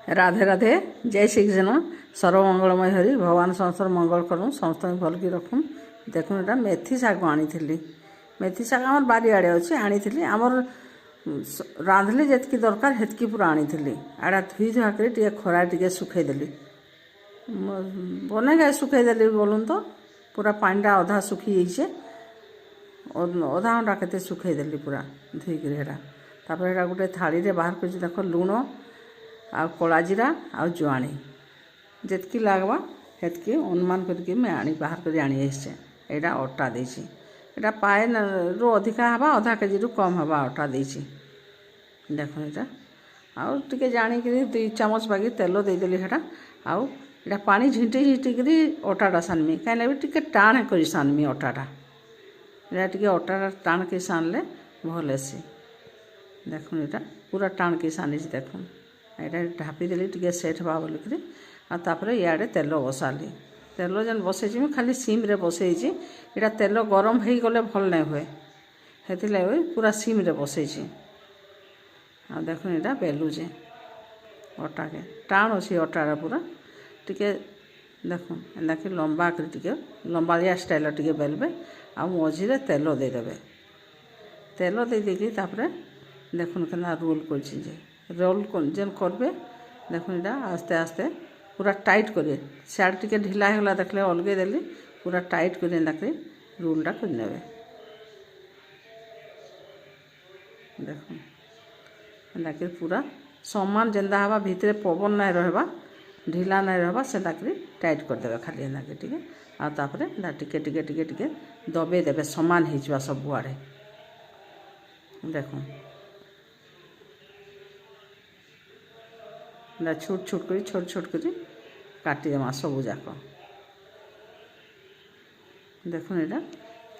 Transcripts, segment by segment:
राधे राधे जय श्री कृष्ण सर्वमंगलमय हरि भगवान समस्त मंगल करूँ समस्त भल की रखूँ। देखुन एटा मेथी शाग आनी मेथी शाग आम बारियाड़े अच्छे आनी आमर रांधले जितकी दरकार हेतकी पूरा आनी आड़ा धुई धुआक खरा टे सुखेदेली बने गाय सुखेदेली बोलूँ तो पूरा पानीटा अधा सुखी जाइए अधा घंटा के सुखेदेली पूरा धुईक तापर गोटे थाली बाहर कर देख लुण आ कला जीरा आ जुआणी जितकी लगवा हेतकी अनुमान करके मैं आनी बाहर कर आनी यहाँ अटा देसी एटा पाए रु अधिका हवा आधा केजी रु कम हवा अटा देसी देख यहाँ आउ टे जाणिक 2 चामच बागी तेल देदेली है आउ एटा पानी झिंटी झिंटिक अटाटा सानमी कहीं टे टाण कर सानमी अटाटा यहाँ टे अटाटा टाण के सानले भल हेसी देखुन यहाँ पूरा टाण के सानी देखुन यहाँ ढापीदेली टे सेट हवा बोलिक इे तेल बसाली तेल जेन बसई खाली सीम्रे बसई यहाँ तेल गरम हो गले भल नहीं हुए से पूरा सीम्रे बसई आ देखुन यहाँ बेलुचे अटा के टाण अच्छी अटाटा पूरा टे देखुन एंदा कि लंबा कर लंबालिया स्टाइल टे बेलबे आ मझे तेल देदेवे तेल दे देखुन के रोल कर रोल जेन करबे देखुन यहाँ आस्ते आस्ते पूरा टाइट करे सियाड़ टे ढिला होगा देखले अलगे देली पूरा टाइट कर रोलटा कर देखुन एंदा पूरा समान जेंदा हवा भितर पवन नहीं रहबा ढिला नहीं रहबा से टाइट करदे खाली एंदा टे आपर टे टे टे टे दबे देवे समान हो सब आड़े देखुन छोट छोट कर काटिदेमा सबूजाक देखुन यहाँ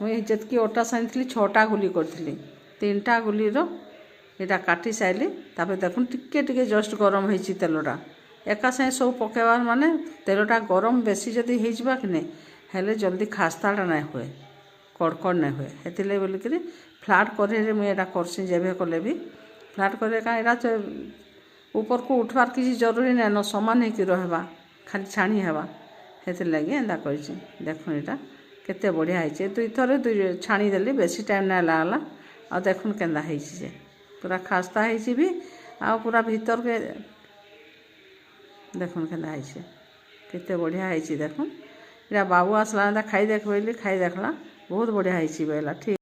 मुझे जितकी अटा सानी 6टा गुली करी 3टा गुलीर यहाँ काटी सारे तापर देखुन टिके टिके जस्ट गरम हो तेलटा एका सागे सब पकेबार माने तेलटा गरम बेसी जदि हो कि नहीं हेले जल्दी खास्ताटा नहीं हुए कड़कड़ नहीं हुए से बोलिक फ्लाट कढ़ई मुझे करसी जेबे कले भी फ्लाट कढ़ई कहीं ऊपर को उठवार किसी जरूरी नहीं न समान हो रहा खाली छाणी हवा से लगे एंदा कर देखुन यहाँ केते बढ़िया है 2 थर छाणीदेली बेसी टाइम नहीं लागला आ देखुन के पूरा खास्ता हो भी आ पूरा भीतर के देखुन के बढ़िया है देखुन यहाँ बाबू आसला खाई देख खाई देखला बहुत बढ़िया है बोला ठीक।